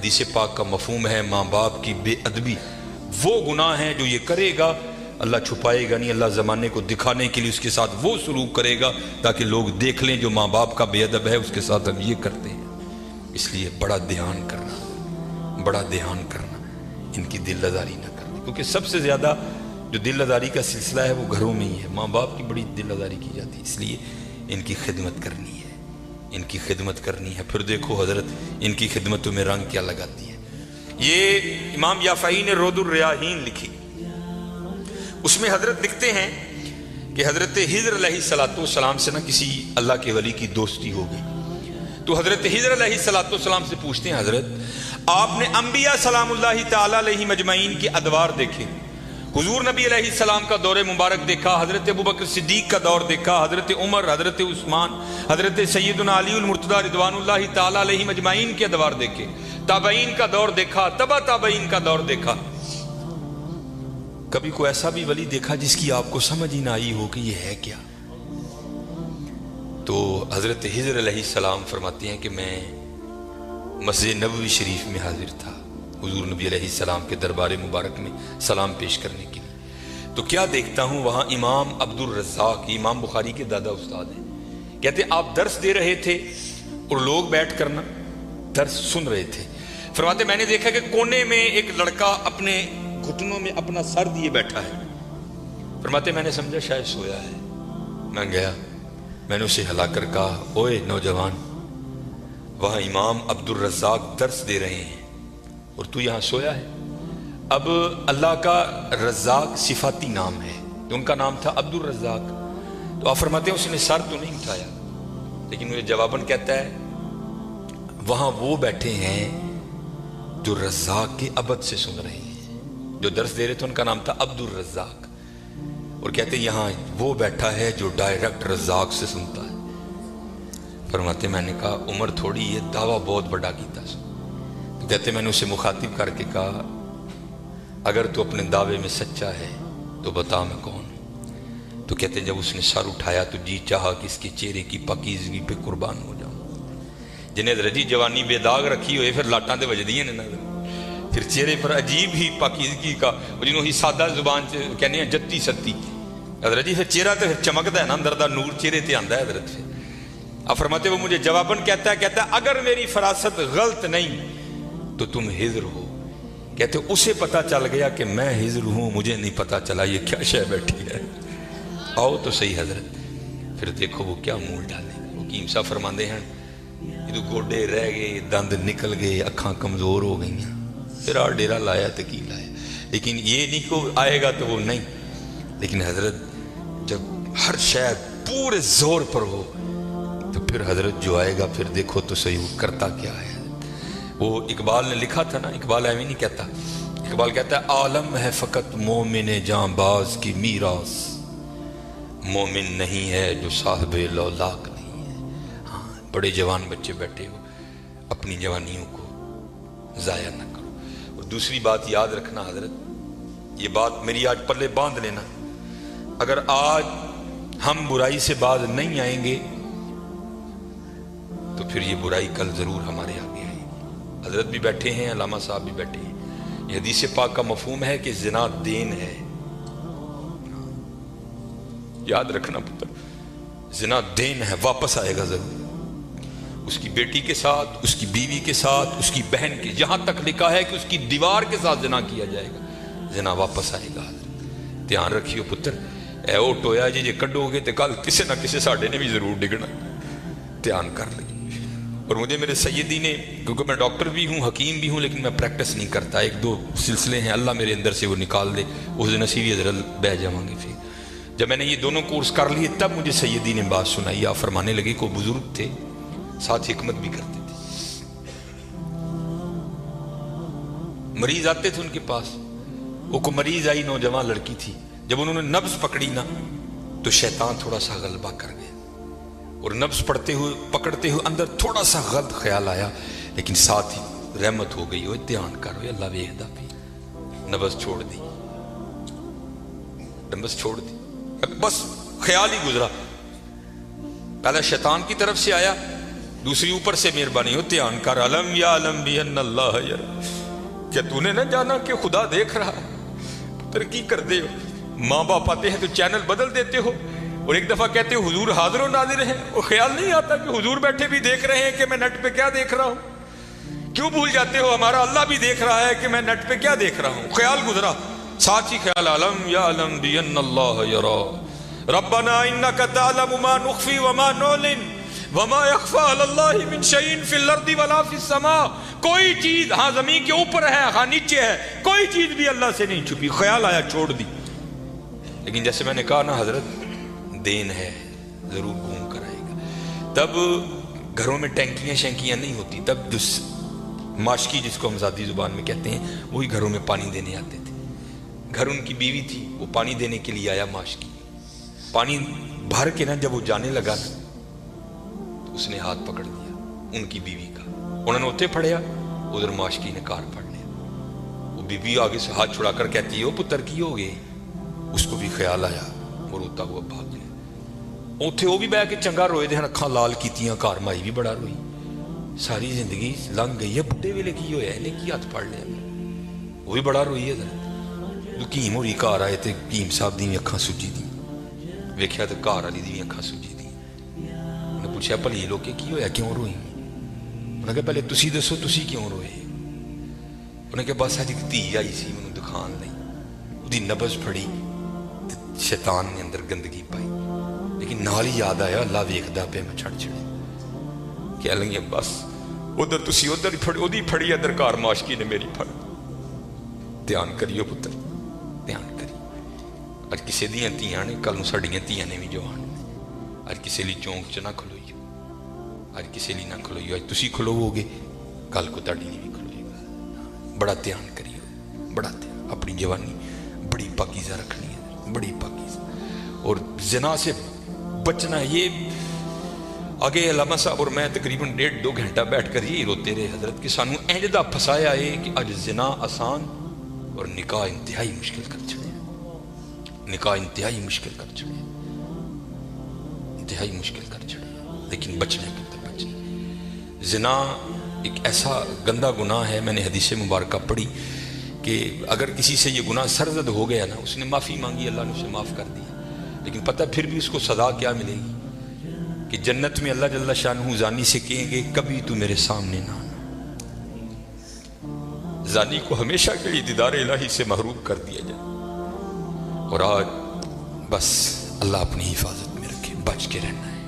حدیث پاک کا مفہوم ہے ماں باپ کی بے ادبی، وہ گناہ ہے جو یہ کرے گا اللہ چھپائے گا نہیں، اللہ زمانے کو دکھانے کے لیے اس کے ساتھ وہ سلوک کرے گا تاکہ لوگ دیکھ لیں جو ماں باپ کا بے ادب ہے اس کے ساتھ ہم یہ کرتے ہیں۔ اس لیے بڑا دھیان کرنا ان کی دل آزاری نہ کرنا، کیونکہ سب سے زیادہ جو دل آزاری کا سلسلہ ہے وہ گھروں میں ہی ہے، ماں باپ کی بڑی دل آزاری کی جاتی ہے، اس لیے ان کی خدمت کرنی ہے۔ پھر دیکھو حضرت ان کی خدمتوں میں رنگ کیا لگاتی ہے۔ یہ امام یافعی نے رود الریاحین لکھی، اس میں حضرت لکھتے ہیں کہ حضرت خضر علیہ السلام سے کسی اللہ کے ولی کی دوستی ہو گئی، تو حضرت خضر علیہ السلام سے پوچھتے ہیں حضرت آپ نے انبیاء سلام اللہ تعالی علیہ مجمعین کے ادوار دیکھے، حضور نبی علیہ السلام کا دور مبارک دیکھا، حضرت ابوبکر صدیق کا دور دیکھا، حضرت عمر، حضرت عثمان، حضرت سیدنا علی المرتضی رضوان اللہ تعالی علیہ مجمعین کے ادوار دیکھے، تابعین کا دور دیکھا، تبع تابعین کا دور دیکھا، کبھی کوئی ایسا بھی ولی دیکھا جس کی آپ کو سمجھ ہی نہ آئی ہو کہ یہ ہے کیا؟ تو حضرت خضر علیہ السلام فرماتے ہیں کہ میں مسجد نبوی شریف میں حاضر تھا حضور نبی علیہ السلام کے دربار مبارک میں سلام پیش کرنے کے لیے، تو کیا دیکھتا ہوں وہاں امام عبد الرزاق، امام بخاری کے دادا استاد ہیں، کہتے آپ درس دے رہے تھے اور لوگ بیٹھ کر درس سن رہے تھے، فرماتے میں نے دیکھا کہ کونے میں ایک لڑکا اپنے گھٹنوں میں اپنا سر دیے بیٹھا ہے، فرماتے میں نے سمجھا شاید سویا ہے، میں گیا، میں نے اسے ہلا کر کہا اوئے نوجوان، وہاں امام عبد الرزاق درس دے رہے ہیں اور تو یہاں سویا ہے۔ اب اللہ کا رزاق صفاتی نام ہے، تو ان کا نام تھا عبد الرزاق، تو آپ فرماتے ہیں اس نے سر تو نہیں اٹھایا، لیکن مجھے جواباً کہتا ہے وہاں وہ بیٹھے ہیں جو رزاق کے عبد سے سن رہے ہیں، جو درس دے رہے تھے ان کا نام تھا عبد الرزاق، اور کہتے ہیں یہاں وہ بیٹھا ہے جو ڈائریکٹ رزاق سے سنتا ہے۔ فرماتے میں نے کہا عمر تھوڑی یہ دعویٰ بہت بڑا کیتا، تو کہتے میں نے اسے مخاطب کر کے کہا اگر تو اپنے دعوے میں سچا ہے تو بتا میں کون ہوں، تو کہتے جب اس نے سر اٹھایا تو جی چاہا کہ اس کے چہرے کی پاکیزگی پہ قربان ہو جاؤں، جنہیں رجی جوانی بے داغ رکھی ہوئے پھر لاٹاں دے وجدیاں نے نظر، پھر چہرے پر عجیب ہی پاکیزگی کا، جنہوں ہی سادہ زبان سے کہنے ہیں جتی ستی حضرت جی، پھر چہرہ تو پھر چمکتا ہے نا، اندر دا نور چہرے تے آندا ہے حضرت سے۔ اب فرماتے وہ مجھے جواباً کہتا ہے اگر میری فراست غلط نہیں تو تم خضر ہو، کہتے اسے پتا چل گیا کہ میں خضر ہوں، مجھے نہیں پتا چلا یہ کیا شے بیٹھی ہے، آؤ تو صحیح حضرت، پھر دیکھو وہ کیا مول ڈالے گا۔ وہ حکیم صاحب فرماندے ہیں یہ گوڈے رہ گئے، دند نکل گئے، اکھاں کمزور ہو گئی ہیں، پھر آ ڈیرا لایا تو کی لایا، لیکن یہ نہیں کہ آئے گا تو وہ نہیں، لیکن حضرت جب ہر شے پورے زور پر ہو تو پھر حضرت جو آئے گا پھر دیکھو تو صحیح وہ کرتا کیا ہے۔ وہ اقبال نے لکھا تھا نا، اقبال ایویں نہیں کہتا، اقبال کہتا ہے عالم ہے فقط مومن جاں باز کی میراث، مومن نہیں ہے جو صاحب لولاک نہیں ہے۔ ہاں بڑے جوان بچے بیٹھے ہو، اپنی جوانیوں کو ضائع نہ کرو۔ اور دوسری بات یاد رکھنا حضرت، یہ بات میری آج پلے باندھ لینا، اگر آج ہم برائی سے باز نہیں آئیں گے تو پھر یہ برائی کل ضرور ہمارے آگے آئے گی۔ حضرت بھی بیٹھے ہیں، علامہ صاحب بھی بیٹھے ہیں، یہ حدیث پاک کا مفہوم ہے کہ زنا دین ہے، یاد رکھنا پتر، زنا دین ہے، واپس آئے گا ضرور، اس کی بیٹی کے ساتھ، اس کی بیوی کے ساتھ، اس کی بہن کے، یہاں تک لکھا ہے کہ اس کی دیوار کے ساتھ زنا کیا جائے گا، زنا واپس آئے گا۔ دھیان رکھیو پتر، اے او ٹویا جی جے کڈو گے تو کل کسے نہ کسے ساڈے نے بھی ضرور ڈگنا، دھیان کر لیں۔ اور مجھے میرے سیدی نے، کیونکہ میں ڈاکٹر بھی ہوں، حکیم بھی ہوں، لیکن میں پریکٹس نہیں کرتا، ایک دو سلسلے ہیں اللہ میرے اندر سے وہ نکال دے، اس دن اسی بھی حضرت بہ جاؤں گے۔ پھر جب میں نے یہ دونوں کورس کر لیے تب مجھے سیدی نے بات سنائی، آپ فرمانے لگے کو بزرگ تھے ساتھ حکمت بھی کرتے تھے، مریض آتے تھے ان کے پاس، وہ کو مریض آئی نوجوان لڑکی تھی، جب انہوں نے نبض پکڑی نا تو شیطان تھوڑا سا غلبہ کر گیا، اور نبض پڑھتے ہوئے پکڑتے ہوئے اندر تھوڑا سا غلط خیال آیا، لیکن ساتھ ہی رحمت ہو گئی، دھیان کرو اللہ ویکھدا پئی، نبض چھوڑ دی، نبض چھوڑ دی، بس خیال ہی گزرا، پہلا شیطان کی طرف سے آیا दूसरी ऊपर से मेहरबानी हो, ध्यान कर, अलम या अलम भी अल्लाह यरा, क्या तूने ना जाना कि खुदा देख रहा है? पुत्र की कर दे हो, माँ बाप आते हैं तो चैनल बदल देते हो, और एक दफा कहते हो हुजूर हाजिर नाजिर है, और ख्याल नहीं आता कि हुजूर बैठे भी देख रहे हैं कि मैं नेट पे क्या देख रहा हूं। क्यों भूल जाते हो हमारा अल्लाह भी देख रहा है कि मैं नेट पे क्या देख रहा हूं? ख्याल गुजरा, साथ ही ख्याल, अलम या अलम भी अल्लाह यरा, रब्बना इन्नका तअलमु मा नुख्फी व मा नुलिन वमा यख्फा अलल्लाहि मिन शैइन फिल अर्दि वला फिस समा। कोई चीज, हाँ जमीन के ऊपर है, हाँ नीचे है, कोई चीज भी अल्लाह से नहीं छुपी। ख्याल आया, छोड़ दी। लेकिन जैसे मैंने कहा ना हजरत, देन है, जरूर घूम कर आएगा। तब घरों में टैंकियां शैंकियां नहीं होती, तब जो माशकी जिसको हम ज़ाती जुबान में कहते हैं, वही घरों में पानी देने आते थे। घर उनकी बीवी थी, वो पानी देने के लिए आया माशकी। पानी भर के ना जब वो जाने लगा ना, तो उसने हाथ पकड़ दिया उनकी बीवी का, उन्होंने उत्ते फड़िया, उधर माशकी ने कार फड़ लिया। वो बीवी आगे से हाथ छुड़ाकर कहती है, वो पुत्र की हो गए? उसको भी ख्याल आया, वो रोता हुआ भाग गया। उत्थे वो भी बह के चंगा रोए दे, अखा लाल कीतियां, घर माई भी बड़ा रोई। सारी जिंदगी लंघ गई है, बुढ़े वेले की होया, इन्हें की हाथ फड़ लिया? वो भी बड़ा रोई है। जरा हकीम होरी घर आए तो हकीम साहब दी अखा सुजी दी, वेख्या तो घर वाली दी अखा सुजी दी। उन्हें पूछा, भली लोके की होया, क्यों रोई? उन्हें कहा, पहले तुसी दसो, तुसी क्यों रोए? उन्हें कहा, बस अज एक धी आई सी मैनूं दिखाण लई, उहदी नबज फड़ी, शैतान ने अंदर गंदगी पाई, लेकिन नाल ही याद आया अल्लाह वेखदा पे, मैं छड़ छड़े कह लगी बस उधर तुसी उधर ओदी फड़ी, इधर घर माशकी ने मेरी फड़। ध्यान करियो पुत्र, ध्यान करियो। अज किसी दियां धीआं ने, कल नूं साडियां धीआं ने भी जवान ने। अज किसी लिए चौंक च ना खलोइयो, अज किसी लिए ना खलोइयो। अज तुसी खलोवोगे, कल को तुहाडी नहीं भी खलोएगा। बड़ा ध्यान करियो, बड़ा ध्यान। अपनी जवानी बड़ी पाकीज़ा रखनी है, बड़ी पाकीज़ा, और ज़िना से बचना। ये आगे अल्लामा साहब और मैं तकरीबन 1.5-2 घंटा बैठ कर ही रोते रहे हजरत कि सानू इंज दा फसाया है कि अज ज़िना आसान और निकाह इंतहाई मुश्किल कर छड़े। निकाह इंतहाई मुश्किल कर छड़े, इंतहाई मुश्किल कर छड़े। लेकिन बचने के तो बचने। ज़िना एक ऐसा गंदा गुनाह है, मैंने हदीस मुबारक पढ़ी कि अगर किसी से ये गुनाह सरजद हो गया ना, उसने माफ़ी मांगी, अल्लाह ने उसे माफ़ कर दिया, लेकिन पता फिर भी उसको सदा क्या मिलेगी कि जन्नत में अल्लाह जल्ला शानहू जानी से कहेंगे, कभी तू मेरे सामने ना आना। जानी को हमेशा के लिए दीदार इलाही से महरूम कर दिया जाए। और आज बस अल्लाह अपनी हिफाजत में रखे, बच के रहना है,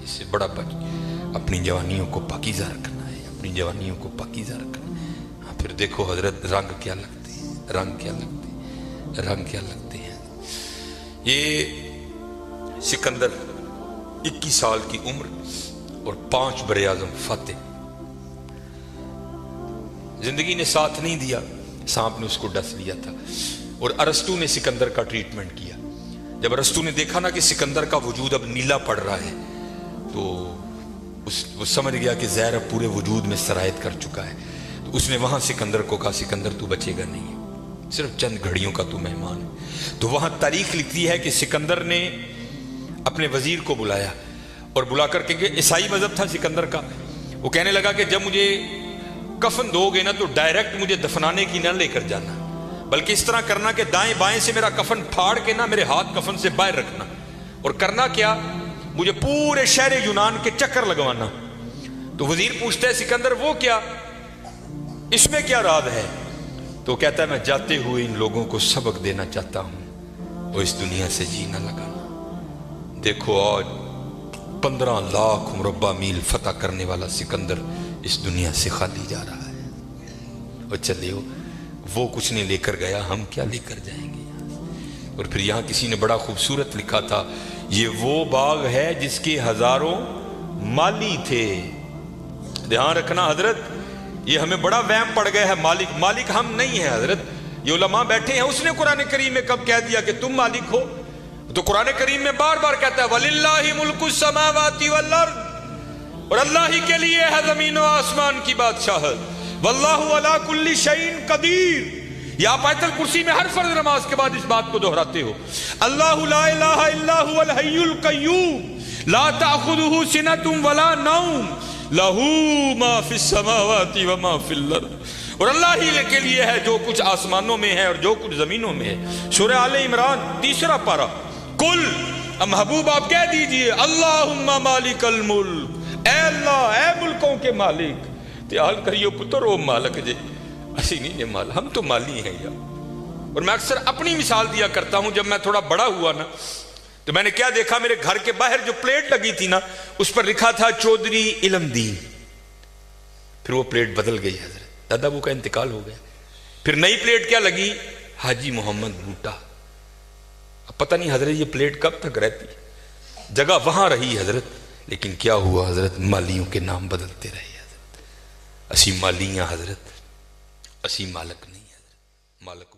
इससे बड़ा बच, अपनी जवानियों को पाकीज़ा रखना है, अपनी जवानियों को पाकीज़ा रखना है। हाँ, फिर देखो हजरत, रंग क्या लगते हैं, रंग क्या लगते हैं, रंग क्या लगते हैं। ये सिकंदर 21 साल की उम्र और 5 बरे आज़म फतेह। जिंदगी ने साथ नहीं दिया, सांप ने उसको डस लिया था। और अरस्तु ने सिकंदर का ट्रीटमेंट किया। जब अरस्तु ने देखा ना कि सिकंदर का वजूद अब नीला पड़ रहा है, तो वो समझ गया कि ज़हर अब पूरे वजूद में सरायत कर चुका है। तो उसने वहां सिकंदर को कहा, सिकंदर तू बचेगा नहीं, सिर्फ चंद घड़ियों का तू मेहमान है। तो वहां तारीख लिखती है कि सिकंदर ने अपने वजीर को बुलाया और बुलाकर के, ईसाई मजहब था सिकंदर का, वो कहने लगा कि जब मुझे कफन दोगे ना तो डायरेक्ट मुझे दफनाने की ना लेकर जाना, बल्कि इस तरह करना कि दाएं बाएं से मेरा कफन फाड़ के ना मेरे हाथ कफन से बाहर रखना। और करना क्या, मुझे पूरे शहर यूनान के चक्कर लगवाना। तो वजीर पूछता है, सिकंदर वो क्या, इसमें क्या राज है? तो कहता है, मैं जाते हुए इन लोगों को सबक देना चाहता हूं, वो इस दुनिया से जीना लगाना। देखो आज 15 लाख मुरब्बा मील फतह करने वाला सिकंदर इस दुनिया से खाली जा रहा है। और चलिए वो कुछ नहीं लेकर गया, हम क्या लेकर जाएंगे। और फिर यहाँ किसी ने बड़ा खूबसूरत लिखा था, ये वो बाग है जिसके हजारों माली थे। ध्यान रखना हजरत, ये हमें बड़ा वहम पड़ गया है, मालिक मालिक हम नहीं है हजरत। ये उलमा बैठे हैं, उसने कुरान करीम में कब कह दिया कि तुम मालिक हो? तो कुरान करीम में बार बार कहता है, वलिल्लाहि मुल्कुस समावाति वल अर्द, और अल्लाह ही के लिए है जमीन और आसमान की बादशाहत। वल्लाहु अला कुल्ली शैइन कदीर। या आप आयतुल कुर्सी में हर फर्ज नमाज के बाद इस बात को दोहराते हो, अल्लाहु ला इलाहा इल्ला हुवल हय्युल कय्यूम ला ताखुदुहु सिनतुम वला नौम लहू मा फिस समावाति व मा फिल अर्द, और अल्लाह ही के लिए है जो कुछ आसमानों में है और जो कुछ जमीनों में है। सूरह आले इमरान 3 पारा। कुल, अब महबूब आप कह दीजिए अल्लाहुम्मा मालिकल मुल्क, ऐ अल्लाह, ऐ मुल्कों के मालिक। त्याल करियो पुत्र ओ मालिक जे, असी नहीं जे माल, हम तो माली हैं यार। और मैं अक्सर अपनी मिसाल दिया करता हूं, जब मैं थोड़ा बड़ा हुआ ना तो मैंने क्या देखा, मेरे घर के बाहर जो प्लेट लगी थी ना उस पर लिखा था चौधरी इल्मदीन। फिर वो प्लेट बदल गई हजरत, दादा वो का इंतकाल हो गया। फिर नई प्लेट क्या लगी, हाजी मोहम्मद बूटा। अब पता नहीं हजरत ये प्लेट कब तक रहती, जगह वहां रही हजरत, लेकिन क्या हुआ हजरत, मालियों के नाम बदलते रहे हजरत। असी मालियां हजरत, असी मालक नहीं हजरत, मालक